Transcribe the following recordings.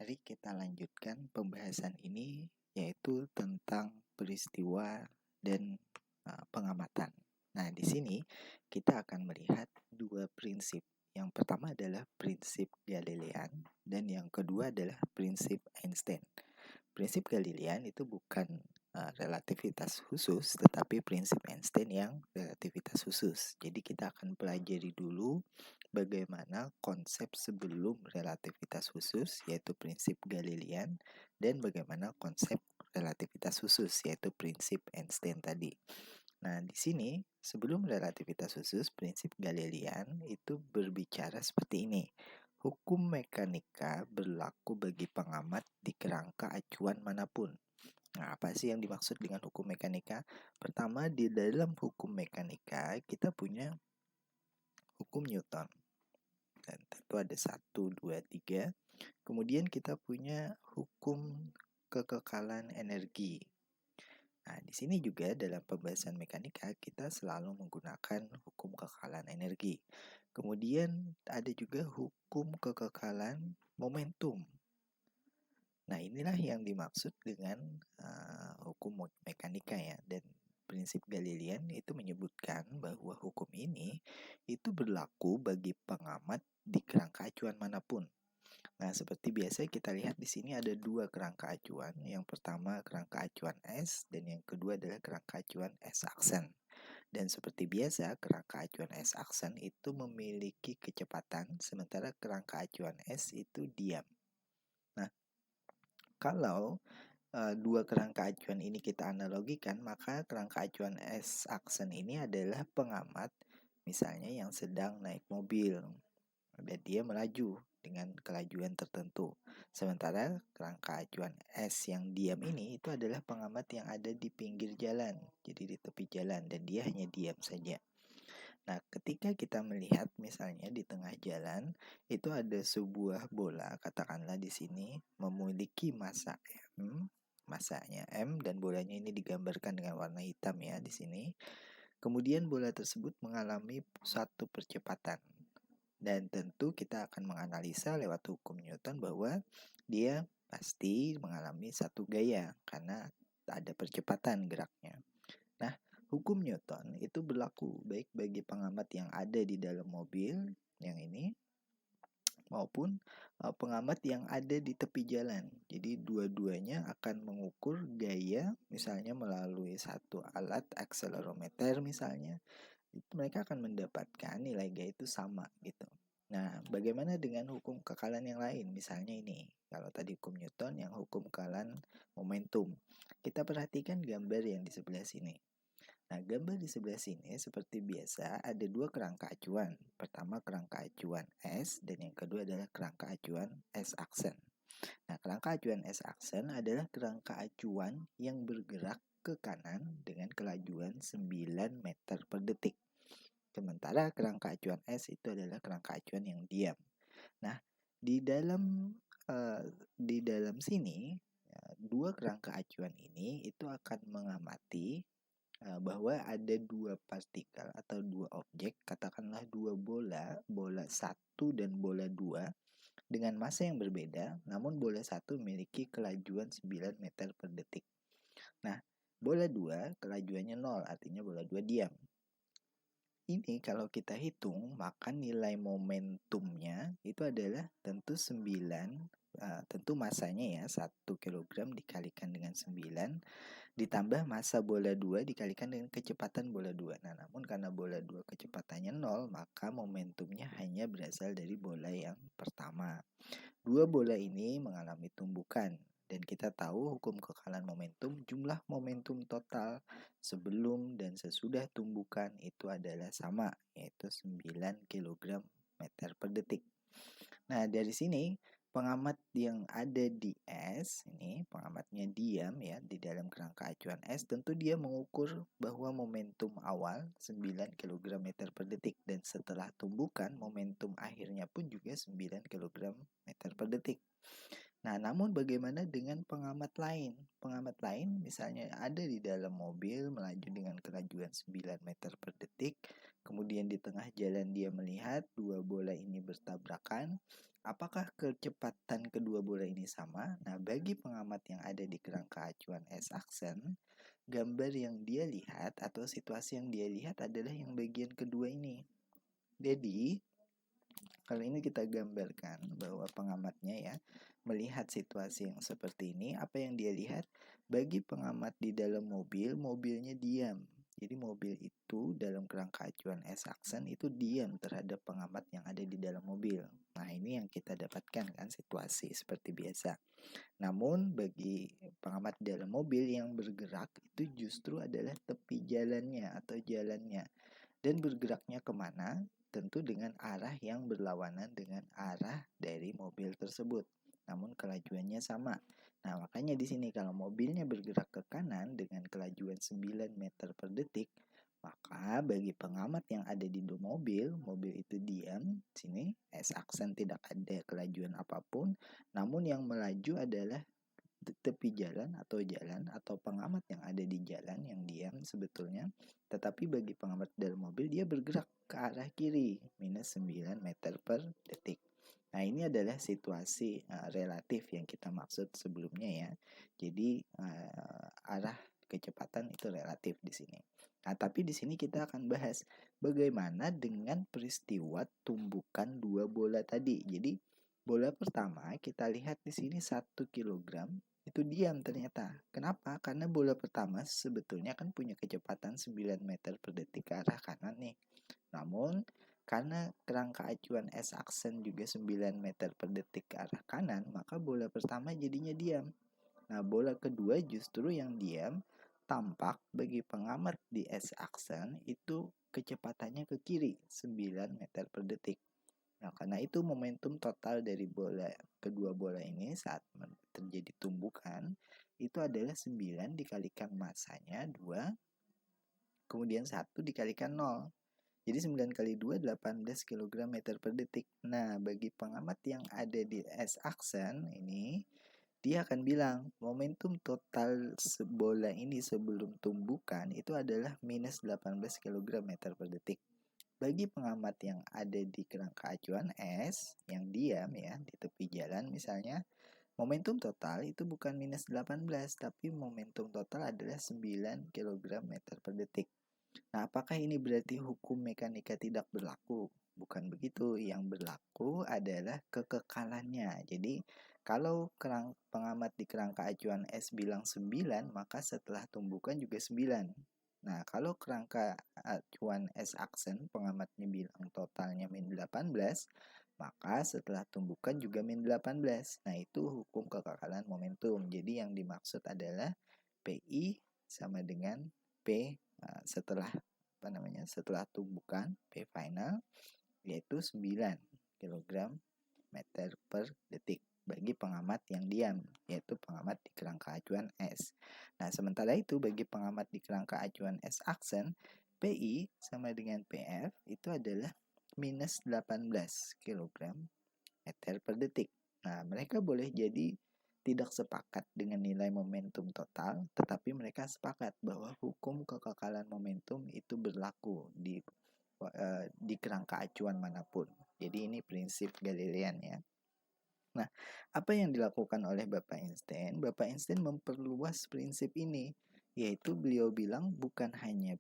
Mari kita lanjutkan pembahasan ini, yaitu tentang peristiwa dan pengamatan. Nah, di sini kita akan melihat dua prinsip. Yang pertama adalah prinsip Galilean dan yang kedua adalah prinsip Einstein. Prinsip Galilean itu bukan relativitas khusus, tetapi prinsip Einstein yang relativitas khusus. Jadi kita akan pelajari dulu bagaimana konsep sebelum relativitas khusus, yaitu prinsip Galilean, dan bagaimana konsep relativitas khusus, yaitu prinsip Einstein tadi. Nah, di sini sebelum relativitas khusus, prinsip Galilean itu berbicara seperti ini. Hukum mekanika berlaku bagi pengamat di kerangka acuan manapun. Nah, apa sih yang dimaksud dengan hukum mekanika? Pertama, di dalam hukum mekanika kita punya hukum Newton. Dan tentu ada 1, 2, 3. Kemudian kita punya hukum kekekalan energi. Nah, di sini juga dalam pembahasan mekanika kita selalu menggunakan hukum kekekalan energi. Kemudian ada juga hukum kekekalan momentum. Nah, inilah yang dimaksud dengan hukum mekanika ya. Dan prinsip Galilean itu menyebutkan bahwa hukum ini itu berlaku bagi pengamat di kerangka acuan manapun. Nah, seperti biasa kita lihat di sini ada dua kerangka acuan. Yang pertama kerangka acuan S dan yang kedua adalah kerangka acuan S aksen. Dan seperti biasa kerangka acuan S aksen itu memiliki kecepatan sementara kerangka acuan S itu diam. Nah, kalau dua kerangka acuan ini kita analogikan, maka kerangka acuan S aksen ini adalah pengamat misalnya yang sedang naik mobil dan dia melaju dengan kelajuan tertentu. Sementara kerangka acuan S yang diam ini itu adalah pengamat yang ada di pinggir jalan, jadi di tepi jalan, dan dia hanya diam saja. Nah, ketika kita melihat misalnya di tengah jalan itu ada sebuah bola, katakanlah di sini memiliki massa M, massanya M, dan bolanya ini digambarkan dengan warna hitam ya di sini. Kemudian bola tersebut mengalami satu percepatan. Dan tentu kita akan menganalisa lewat hukum Newton bahwa dia pasti mengalami satu gaya karena ada percepatan geraknya. Nah, hukum Newton itu berlaku baik bagi pengamat yang ada di dalam mobil yang ini maupun pengamat yang ada di tepi jalan. Jadi dua-duanya akan mengukur gaya misalnya melalui satu alat akselerometer misalnya. Mereka akan mendapatkan nilai gaya itu sama gitu. Nah, bagaimana dengan hukum kekalan yang lain? Misalnya ini, kalau tadi hukum Newton yang hukum kekalan momentum. Kita perhatikan gambar yang di sebelah sini. Nah, gambar di sebelah sini seperti biasa ada dua kerangka acuan. Pertama kerangka acuan S dan yang kedua adalah kerangka acuan S aksen. Nah, kerangka acuan S aksen adalah kerangka acuan yang bergerak ke kanan dengan kelajuan 9 meter per detik. Sementara kerangka acuan S itu adalah kerangka acuan yang diam. Nah, di dalam sini dua kerangka acuan ini itu akan mengamati bahwa ada dua partikel atau dua objek, katakanlah dua bola 1 dan bola 2 dengan massa yang berbeda, namun bola 1 memiliki kelajuan 9 meter per detik. Nah, bola 2 kelajuannya 0, artinya bola 2 diam. Ini kalau kita hitung, maka nilai momentumnya itu adalah tentu 9, tentu massanya ya 1 kg dikalikan dengan 9 ditambah massa bola 2 dikalikan dengan kecepatan bola 2. Nah, namun karena bola 2 kecepatannya 0, maka momentumnya hanya berasal dari bola yang pertama. Dua bola ini mengalami tumbukan. Dan kita tahu hukum kekalan momentum, jumlah momentum total sebelum dan sesudah tumbukan itu adalah sama, yaitu 9 kg meter per detik. Nah, dari sini pengamat yang ada di S, ini pengamatnya diam ya di dalam kerangka acuan S, tentu dia mengukur bahwa momentum awal 9 kg meter per detik dan setelah tumbukan momentum akhirnya pun juga 9 kg meter per detik. Nah, namun bagaimana dengan pengamat lain? Pengamat lain misalnya ada di dalam mobil melaju dengan kelajuan 9 meter per detik, kemudian di tengah jalan dia melihat dua bola ini bertabrakan, Apakah kecepatan kedua bola ini sama? Nah, bagi pengamat yang ada di kerangka acuan S-aksen, gambar yang dia lihat atau situasi yang dia lihat adalah yang bagian kedua ini. Jadi, kalau ini kita gambarkan bahwa pengamatnya ya melihat situasi yang seperti ini, apa yang dia lihat? Bagi pengamat di dalam mobil, mobilnya diam. Jadi mobil itu dalam kerangka acuan S-aksen itu diam terhadap pengamat yang ada di dalam mobil. Nah, ini yang kita dapatkan kan situasi seperti biasa. Namun bagi pengamat di dalam mobil yang bergerak itu justru adalah tepi jalannya atau jalannya. Dan bergeraknya kemana? Tentu dengan arah yang berlawanan dengan arah dari mobil tersebut. Namun kelajuannya sama. Nah, makanya di sini kalau mobilnya bergerak ke kanan dengan kelajuan 9 meter per detik, maka bagi pengamat yang ada di mobil, mobil itu diam. Sini S-aksen tidak ada kelajuan apapun, namun yang melaju adalah tepi jalan atau pengamat yang ada di jalan yang diam sebetulnya, tetapi bagi pengamat dalam mobil dia bergerak ke arah kiri minus 9 meter per detik. Nah, ini adalah situasi relatif yang kita maksud sebelumnya ya. Jadi arah kecepatan itu relatif di sini. Nah, tapi di sini kita akan bahas bagaimana dengan peristiwa tumbukan dua bola tadi. Jadi bola pertama kita lihat di sini 1 kilogram itu diam ternyata. Kenapa? Karena bola pertama sebetulnya kan punya kecepatan 9 meter per detik ke arah kanan nih. Namun karena kerangka acuan S-aksen juga 9 meter per detik ke arah kanan, maka bola pertama jadinya diam. Nah, bola kedua justru yang diam tampak bagi pengamat di S-aksen itu kecepatannya ke kiri 9 meter per detik. Nah, karena itu momentum total dari kedua bola ini saat terjadi tumbukan itu adalah 9 dikalikan masanya 2, kemudian 1 dikalikan 0. Jadi 9 kali 2 18 kg meter per detik. Nah, bagi pengamat yang ada di S-aksen ini, dia akan bilang momentum total bola ini sebelum tumbukan itu adalah minus 18 kg meter per detik. Bagi pengamat yang ada di kerangka acuan S yang diam ya di tepi jalan misalnya, momentum total itu bukan minus 18 tapi momentum total adalah 9 kg meter per detik. Nah, apakah ini berarti hukum mekanika tidak berlaku? Bukan begitu. Yang berlaku adalah kekekalannya. Jadi, kalau pengamat di kerangka acuan S bilang 9, maka setelah tumbukan juga 9. Nah, kalau kerangka acuan S aksen pengamatnya bilang totalnya min 18, maka setelah tumbukan juga min 18. Nah, itu hukum kekekalan momentum. Jadi, yang dimaksud adalah PI sama dengan P setelah setelah tumbukan P final yaitu 9 kg meter per detik bagi pengamat yang diam, yaitu pengamat di kerangka acuan S. Nah, sementara itu bagi pengamat di kerangka acuan S aksen, PI sama dengan PF itu adalah minus 18 kg meter per detik. Nah, mereka boleh jadi tidak sepakat dengan nilai momentum total, tetapi mereka sepakat bahwa hukum kekekalan momentum itu berlaku di kerangka acuan manapun. Jadi ini prinsip Galilean ya. Nah, apa yang dilakukan oleh Bapak Einstein? Bapak Einstein memperluas prinsip ini, yaitu beliau bilang bukan hanya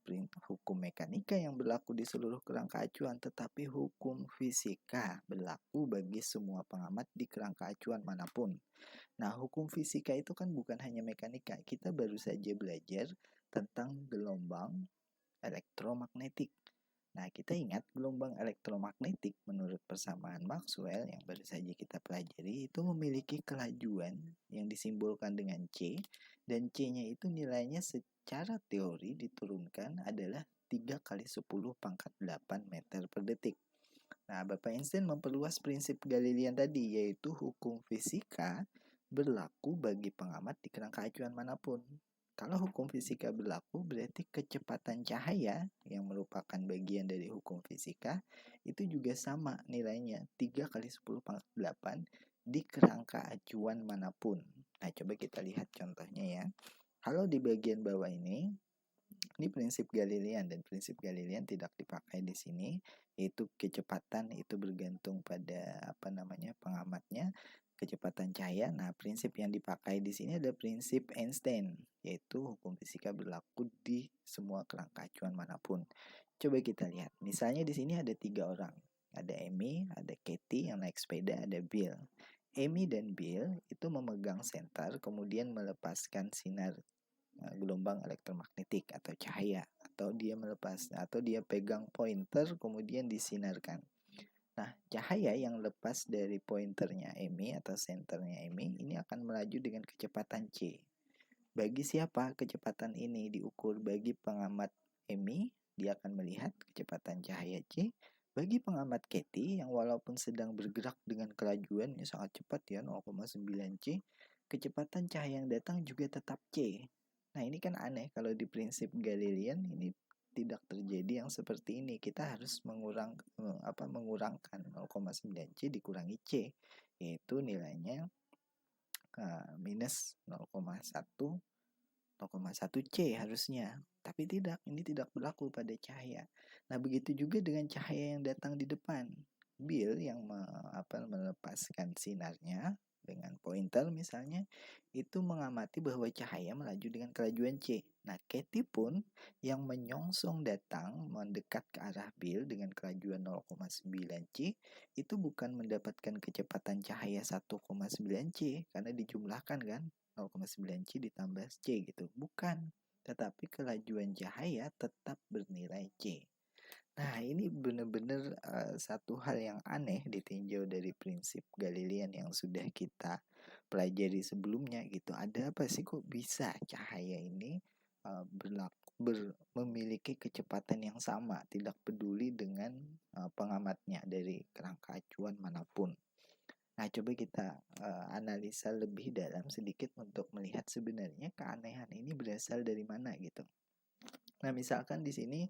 hukum mekanika yang berlaku di seluruh kerangka acuan, tetapi hukum fisika berlaku bagi semua pengamat di kerangka acuan manapun. Nah, hukum fisika itu kan bukan hanya mekanika. Kita baru saja belajar tentang gelombang elektromagnetik. Nah, kita ingat gelombang elektromagnetik menurut persamaan Maxwell yang baru saja kita pelajari itu memiliki kelajuan yang disimbolkan dengan C, dan C-nya itu nilainya secara teori diturunkan adalah 3 kali 10 pangkat 8 meter per detik. Nah, Bapak Einstein memperluas prinsip Galilean tadi, yaitu hukum fisika berlaku bagi pengamat di kerangka acuan manapun. Kalau hukum fisika berlaku, berarti kecepatan cahaya yang merupakan bagian dari hukum fisika itu juga sama nilainya 3 kali 10 pangkat 8 di kerangka acuan manapun. Nah, coba kita lihat contohnya ya. Kalau di bagian bawah ini, Ini prinsip Galilean, dan prinsip Galilean tidak dipakai di sini, yaitu kecepatan itu bergantung pada pengamatnya, kecepatan cahaya. Nah, prinsip yang dipakai di sini adalah prinsip Einstein, yaitu hukum fisika berlaku di semua kerangka acuan manapun. Coba kita lihat, misalnya di sini ada 3 orang. Ada Amy, ada Katie yang naik sepeda, ada Bill. Amy dan Bill itu memegang senter, kemudian melepaskan sinar gelombang elektromagnetik atau cahaya, atau dia pegang pointer kemudian disinarkan. Nah, cahaya yang lepas dari pointernya Amy atau senternya Amy ini akan melaju dengan kecepatan c. Bagi siapa kecepatan ini diukur? Bagi pengamat Amy, dia akan melihat kecepatan cahaya c. Bagi pengamat Katie yang walaupun sedang bergerak dengan kelajuan yang sangat cepat ya 0,9 c, kecepatan cahaya yang datang juga tetap c. Nah, ini kan aneh, kalau di prinsip Galilean ini tidak terjadi yang seperti ini. Kita harus mengurangkan 0,9 c dikurangi c, yaitu nilainya minus 0,1 c harusnya. Tapi tidak, ini tidak berlaku pada cahaya. Nah, begitu juga dengan cahaya yang datang di depan. Bill yang melepaskan sinarnya dengan pointer misalnya, itu mengamati bahwa cahaya melaju dengan kelajuan c. Nah, Katie pun yang menyongsong datang mendekat ke arah Bill dengan kelajuan 0,9 c, itu bukan mendapatkan kecepatan cahaya 1,9 c karena dijumlahkan kan, 0,9 c ditambah c gitu. Bukan, tetapi kelajuan cahaya tetap bernilai c. Nah, ini benar-benar satu hal yang aneh ditinjau dari prinsip Galilean yang sudah kita pelajari sebelumnya gitu. Ada apa sih kok bisa cahaya ini memiliki kecepatan yang sama, tidak peduli dengan pengamatnya dari kerangka acuan manapun. Nah, coba kita analisa lebih dalam sedikit untuk melihat sebenarnya keanehan ini berasal dari mana gitu. Nah, misalkan di sini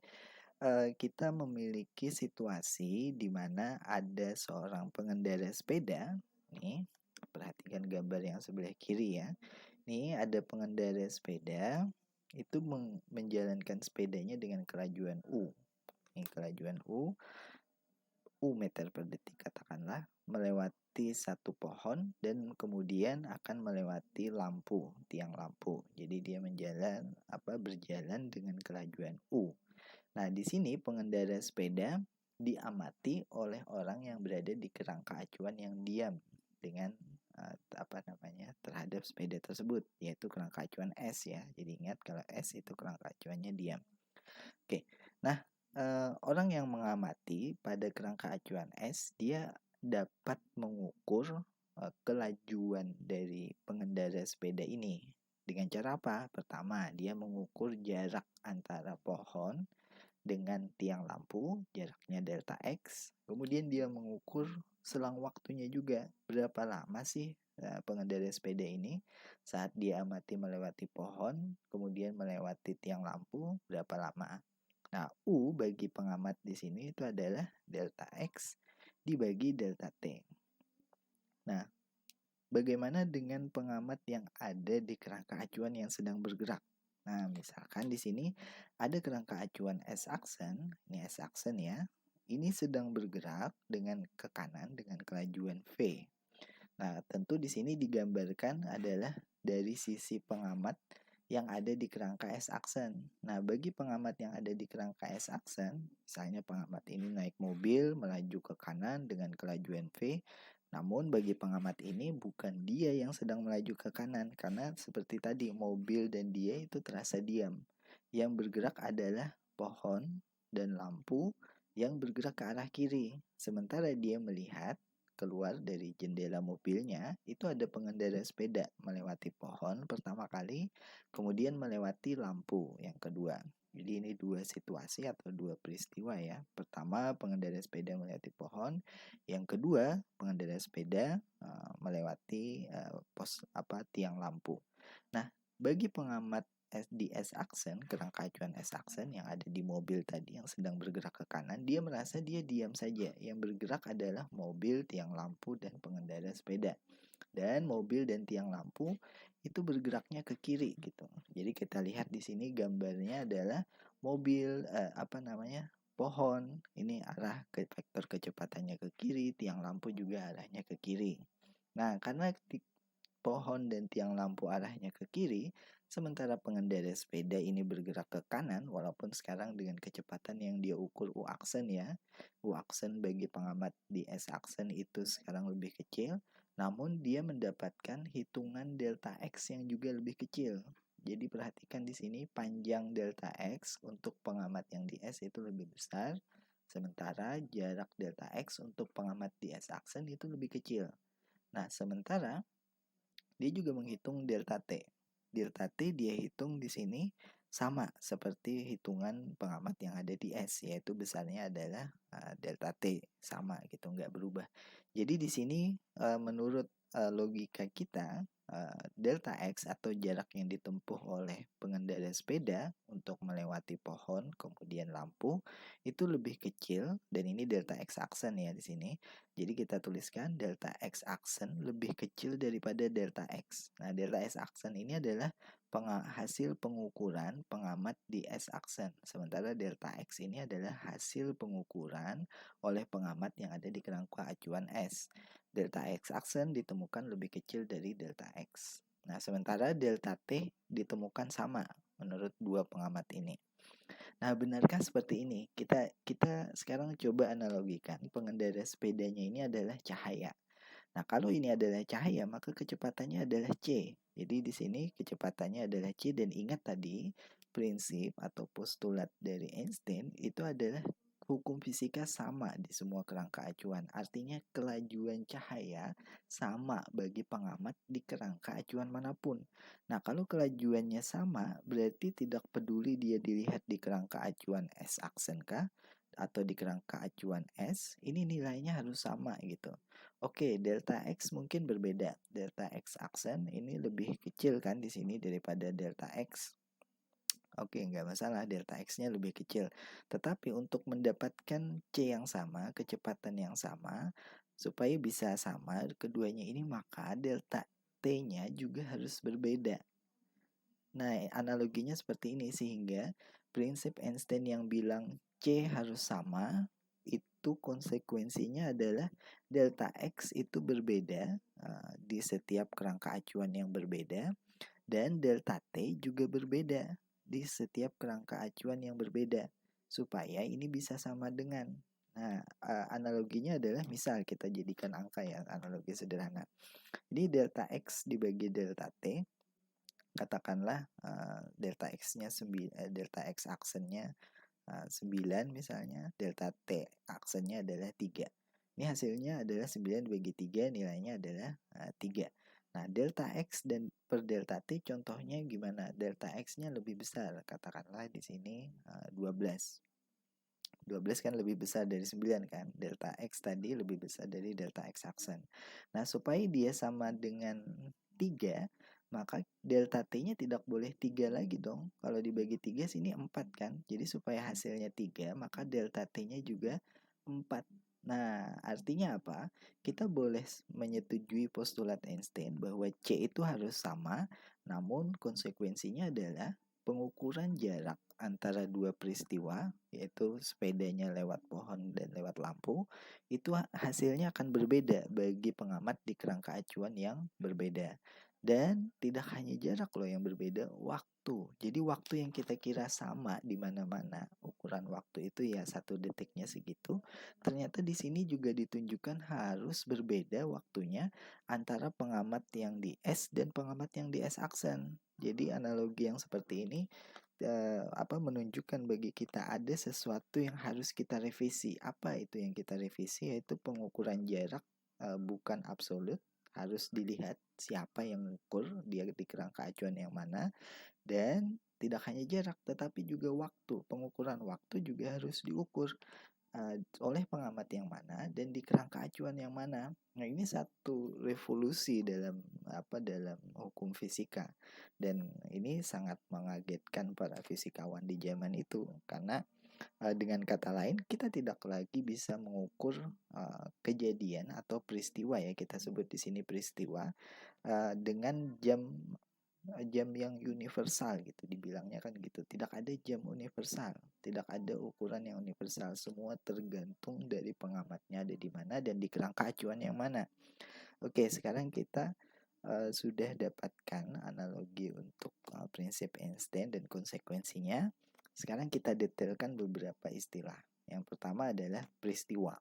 kita memiliki situasi di mana ada seorang pengendara sepeda. Nih, perhatikan gambar yang sebelah kiri ya. Nih, ada pengendara sepeda itu menjalankan sepedanya dengan kelajuan U. Ini kelajuan U meter per detik katakanlah, melewati satu pohon dan kemudian akan melewati tiang lampu. Jadi dia berjalan dengan kelajuan U. Nah, di sini pengendara sepeda diamati oleh orang yang berada di kerangka acuan yang diam dengan terhadap sepeda tersebut, yaitu kerangka acuan S ya. Jadi ingat kalau S itu kerangka acuannya diam. Oke. Nah, orang yang mengamati pada kerangka acuan S, dia dapat mengukur kelajuan dari pengendara sepeda ini. Dengan cara apa? Pertama, dia mengukur jarak antara pohon dengan tiang lampu, jaraknya delta X. Kemudian dia mengukur selang waktunya juga, berapa lama sih pengendara sepeda ini saat dia amati melewati pohon, kemudian melewati tiang lampu, berapa lama. Nah, U bagi pengamat di sini itu adalah delta X dibagi delta T. Nah, bagaimana dengan pengamat yang ada di kerangka acuan yang sedang bergerak? Nah, misalkan di sini ada kerangka acuan S-aksen, ini S-aksen ya. Ini sedang bergerak dengan ke kanan dengan kelajuan V. Nah, tentu di sini digambarkan adalah dari sisi pengamat yang ada di kerangka S-aksen. Nah, bagi pengamat yang ada di kerangka S-aksen, misalnya pengamat ini naik mobil melaju ke kanan dengan kelajuan V. Namun bagi pengamat ini bukan dia yang sedang melaju ke kanan, karena seperti tadi mobil dan dia itu terasa diam. Yang bergerak adalah pohon dan lampu yang bergerak ke arah kiri. Sementara dia melihat keluar dari jendela mobilnya, itu ada pengendara sepeda melewati pohon pertama kali, kemudian melewati lampu yang kedua. Jadi ini dua situasi atau dua peristiwa ya. Pertama, pengendara sepeda melewati pohon. Yang kedua, pengendara sepeda melewati tiang lampu. Nah, bagi pengamat di S-aksen, kerangka acuan S-aksen yang ada di mobil tadi yang sedang bergerak ke kanan, dia merasa dia diam saja. Yang bergerak adalah mobil, tiang lampu, dan pengendara sepeda. Dan mobil dan tiang lampu itu bergeraknya ke kiri gitu. Jadi kita lihat di sini gambarnya adalah mobil pohon ini arah ke vektor kecepatannya ke kiri, tiang lampu juga arahnya ke kiri. Nah, karena pohon dan tiang lampu arahnya ke kiri, sementara pengendara sepeda ini bergerak ke kanan, walaupun sekarang dengan kecepatan yang dia ukur U aksen ya. U aksen bagi pengamat di S aksen itu sekarang lebih kecil, namun dia mendapatkan hitungan delta X yang juga lebih kecil. Jadi perhatikan di sini panjang delta X untuk pengamat yang di S itu lebih besar, sementara jarak delta X untuk pengamat di S aksen itu lebih kecil. Nah, sementara dia juga menghitung delta T. Delta T dia hitung di sini sama seperti hitungan pengamat yang ada di S, yaitu besarnya adalah delta T, sama gitu, nggak berubah. Jadi di sini menurut logika kita, delta X atau jarak yang ditempuh oleh pengendara sepeda untuk melewati pohon kemudian lampu itu lebih kecil, dan ini delta X aksen ya di sini. Jadi kita tuliskan delta X aksen lebih kecil daripada delta X. Nah, delta X aksen ini adalah hasil pengukuran pengamat di S aksen. Sementara delta X ini adalah hasil pengukuran oleh pengamat yang ada di kerangka acuan S. Delta X aksen ditemukan lebih kecil dari delta X. Nah, sementara delta T ditemukan sama menurut dua pengamat ini. Nah, benarkah seperti ini? Kita sekarang coba analogikan pengendara sepedanya ini adalah cahaya. Nah, kalau ini adalah cahaya, maka kecepatannya adalah C. Jadi di sini kecepatannya adalah C, dan ingat tadi prinsip atau postulat dari Einstein itu adalah hukum fisika sama di semua kerangka acuan. Artinya kelajuan cahaya sama bagi pengamat di kerangka acuan manapun. Nah, kalau kelajuannya sama, berarti tidak peduli dia dilihat di kerangka acuan S aksen kah atau di kerangka acuan S, ini nilainya harus sama gitu. Oke, delta X mungkin berbeda. Delta X aksen ini lebih kecil kan di sini daripada delta X. Oke, nggak masalah, delta X-nya lebih kecil. Tetapi untuk mendapatkan C yang sama, kecepatan yang sama, supaya bisa sama keduanya ini, maka delta T-nya juga harus berbeda. Nah, analoginya seperti ini, sehingga prinsip Einstein yang bilang C harus sama, itu konsekuensinya adalah delta X itu berbeda di setiap kerangka acuan yang berbeda, dan delta T juga berbeda di setiap kerangka acuan yang berbeda, supaya ini bisa sama dengan. Nah, analoginya adalah misal kita jadikan angka ya, analogi sederhana. Ini delta X dibagi delta T, katakanlah delta X-nya delta X aksennya 9 misalnya, delta T aksennya adalah 3. Ini hasilnya adalah 9 bagi 3, nilainya adalah 3. Nah, delta X dan per delta T contohnya gimana? Delta X-nya lebih besar, katakanlah di sini 12. 12 kan lebih besar dari 9 kan. Delta X tadi lebih besar dari delta X aksen. Nah, supaya dia sama dengan 3, maka delta T-nya tidak boleh 3 lagi dong. Kalau dibagi 3 sini 4 kan. Jadi supaya hasilnya 3, maka delta T-nya juga 4. Nah, artinya apa? Kita boleh menyetujui postulat Einstein bahwa C itu harus sama, namun konsekuensinya adalah pengukuran jarak antara dua peristiwa, yaitu sepedanya lewat pohon dan lewat lampu, itu hasilnya akan berbeda bagi pengamat di kerangka acuan yang berbeda. Dan tidak hanya jarak loh yang berbeda, waktu. Jadi waktu yang kita kira sama di mana-mana, ukuran waktu itu ya 1 detiknya segitu, ternyata di sini juga ditunjukkan harus berbeda waktunya antara pengamat yang di S dan pengamat yang di S aksen. Jadi analogi yang seperti ini menunjukkan bagi kita ada sesuatu yang harus kita revisi. Apa itu yang kita revisi? Yaitu pengukuran jarak bukan absolut, harus dilihat siapa yang mengukur, dia di kerangka acuan yang mana, dan tidak hanya jarak tetapi juga waktu. Pengukuran waktu juga harus diukur oleh pengamat yang mana dan di kerangka acuan yang mana. Nah, ini satu revolusi dalam hukum fisika, dan ini sangat mengagetkan para fisikawan di zaman itu, karena Dengan kata lain, kita tidak lagi bisa mengukur kejadian atau peristiwa, ya kita sebut di sini peristiwa, dengan jam yang universal gitu, dibilangnya kan gitu. Tidak ada jam universal, tidak ada ukuran yang universal. Semua tergantung dari pengamatnya ada di mana dan di kerangka acuan yang mana. Oke, sekarang kita sudah dapatkan analogi untuk prinsip Einstein dan konsekuensinya. Sekarang kita detailkan beberapa istilah. Yang pertama adalah peristiwa.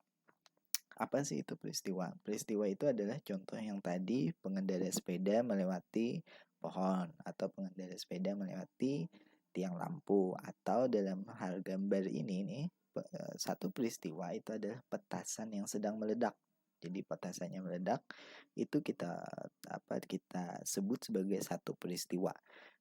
Apa sih itu peristiwa? Peristiwa itu adalah contoh yang tadi, pengendara sepeda melewati pohon, atau pengendara sepeda melewati tiang lampu, atau dalam hal gambar ini nih, satu peristiwa itu adalah petasan yang sedang meledak. Jadi petasannya meledak itu kita sebut sebagai satu peristiwa.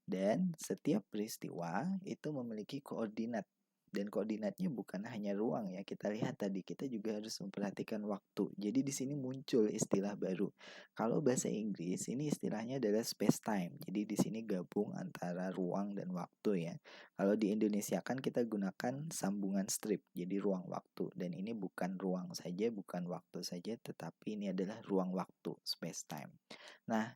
Dan setiap peristiwa itu memiliki koordinat, dan koordinatnya bukan hanya ruang, ya kita lihat tadi, kita juga harus memperhatikan waktu. Jadi di sini muncul istilah baru. Kalau bahasa Inggris ini istilahnya adalah space time. Jadi di sini gabung antara ruang dan waktu, ya. Kalau di Indonesia kan kita gunakan sambungan strip, jadi ruang waktu. Dan ini bukan ruang saja, bukan waktu saja, tetapi ini adalah ruang waktu, space time. Nah,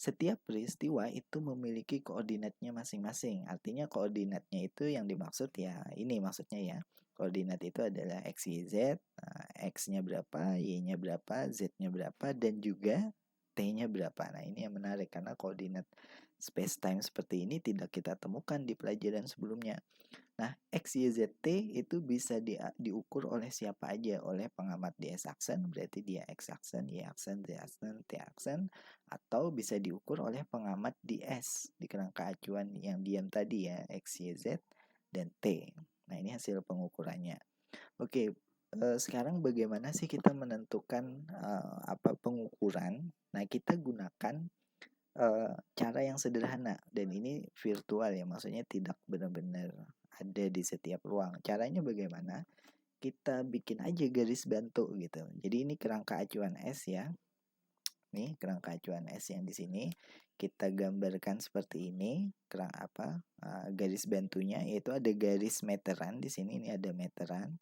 setiap peristiwa itu memiliki koordinatnya masing-masing. Artinya koordinatnya itu yang dimaksud ya ini maksudnya ya. Koordinat itu adalah X, Y, Z. Nah, X-nya berapa, Y-nya berapa, Z-nya berapa, dan juga T-nya berapa. Nah, ini yang menarik karena koordinat space time seperti ini tidak kita temukan di pelajaran sebelumnya. Nah, X, Y, Z, T itu bisa diukur oleh siapa aja? Oleh pengamat DS aksen, berarti dia X aksen, Y aksen, Z aksen, T aksen, atau bisa diukur oleh pengamat DS di kerangka acuan yang diam tadi, ya, X, Y, Z, dan T. Nah, ini hasil pengukurannya. Oke, sekarang bagaimana sih kita menentukan pengukuran? Nah, kita gunakan cara yang sederhana, dan ini virtual, ya, maksudnya tidak benar-benar ada di setiap ruang. Caranya bagaimana? Kita bikin aja garis bantu gitu. Jadi ini kerangka acuan S, ya. Nih kerangka acuan S yang di sini kita gambarkan seperti ini. Garis bantunya yaitu ada garis meteran di sini, ini ada meteran,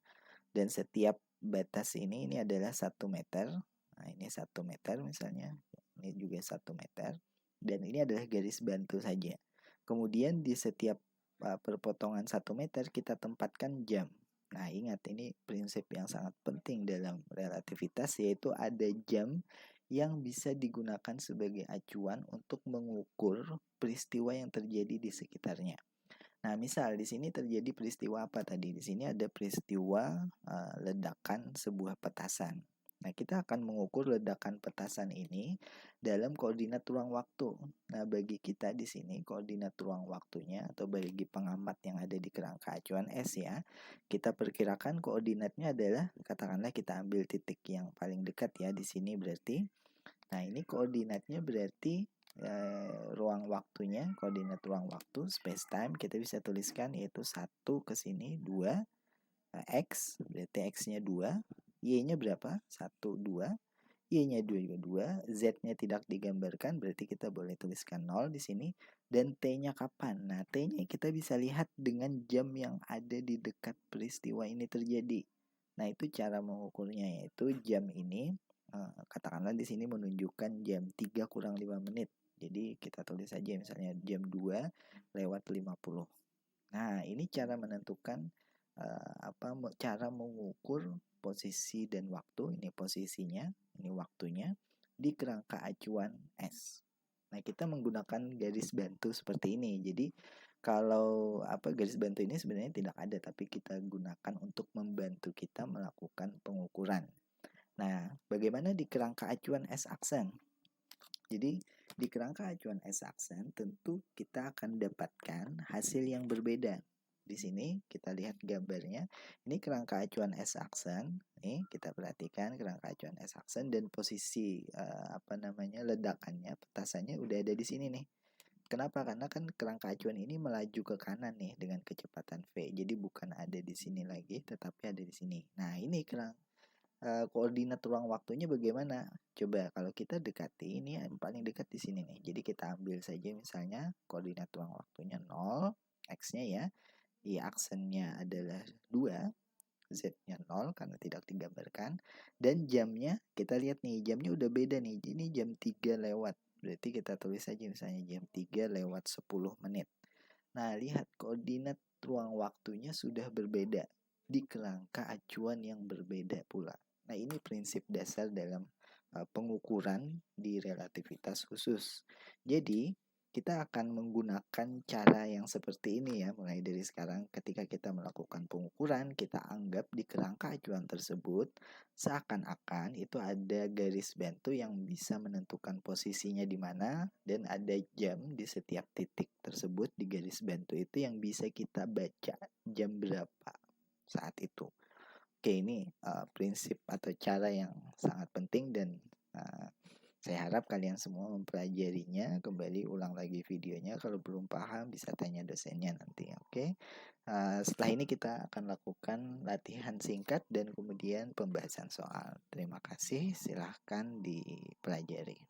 dan setiap batas ini adalah 1 meter. Nah, ini 1 meter misalnya, ini juga 1 meter, dan ini adalah garis bantu saja. Kemudian di setiap perpotongan 1 meter kita tempatkan jam. Nah, ingat, ini prinsip yang sangat penting dalam relativitas, yaitu ada jam yang bisa digunakan sebagai acuan untuk mengukur peristiwa yang terjadi di sekitarnya. Nah, misal di sini terjadi peristiwa apa tadi? Di sini ada peristiwa ledakan sebuah petasan. Nah, kita akan mengukur ledakan petasan ini dalam koordinat ruang waktu. Nah, bagi kita di sini koordinat ruang waktunya, atau bagi pengamat yang ada di kerangka acuan S, ya, kita perkirakan koordinatnya adalah, katakanlah kita ambil titik yang paling dekat, ya, di sini berarti. Nah, ini koordinatnya berarti ruang waktunya, koordinat ruang waktu, space time, kita bisa tuliskan yaitu 1 ke sini, 2, X, berarti X-nya 2, Y-nya berapa? 1, 2, Y-nya 2 juga 2, Z-nya tidak digambarkan, berarti kita boleh tuliskan 0 di sini, dan T-nya kapan? Nah, T-nya kita bisa lihat dengan jam yang ada di dekat peristiwa ini terjadi. Nah, itu cara mengukurnya, yaitu jam ini, katakanlah di sini menunjukkan jam 3 kurang 5 menit. Jadi kita tulis saja misalnya jam 2 lewat 50. Nah, ini cara menentukan cara mengukur posisi dan waktu. Ini posisinya, ini waktunya di kerangka acuan S. Nah, kita menggunakan garis bantu seperti ini. Jadi kalau garis bantu ini sebenarnya tidak ada, tapi kita gunakan untuk membantu kita melakukan pengukuran. Nah, bagaimana di kerangka acuan S aksen? Jadi di kerangka acuan S aksen tentu kita akan dapatkan hasil yang berbeda. Di sini kita lihat gambarnya. Ini kerangka acuan S aksen. Nih kita perhatikan kerangka acuan S aksen, dan posisi ledakannya, petasannya udah ada di sini nih. Kenapa? Karena kan kerangka acuan ini melaju ke kanan nih dengan kecepatan v. Jadi bukan ada di sini lagi, tetapi ada di sini. Nah, ini koordinat ruang waktunya bagaimana? Coba kalau kita dekati, ini yang paling dekat di sini nih. Jadi kita ambil saja misalnya koordinat ruang waktunya 0, X-nya, ya. aksennya adalah 2, Z-nya 0 karena tidak digambarkan, dan jamnya kita lihat nih, jamnya udah beda nih, ini jam 3 lewat, berarti kita tulis aja misalnya jam 3 lewat 10 menit. Nah, lihat koordinat ruang waktunya sudah berbeda di kerangka acuan yang berbeda pula. Nah, ini prinsip dasar dalam pengukuran di relativitas khusus. Jadi, kita akan menggunakan cara yang seperti ini ya, mulai dari sekarang. Ketika kita melakukan pengukuran, kita anggap di kerangka acuan tersebut seakan-akan itu ada garis bantu yang bisa menentukan posisinya di mana, dan ada jam di setiap titik tersebut di garis bantu itu yang bisa kita baca jam berapa saat itu. Oke, ini prinsip atau cara yang sangat penting, dan saya harap kalian semua mempelajarinya. Kembali ulang lagi videonya, kalau belum paham bisa tanya dosennya nanti. Oke. Setelah ini kita akan lakukan latihan singkat dan kemudian pembahasan soal. Terima kasih, silahkan dipelajari.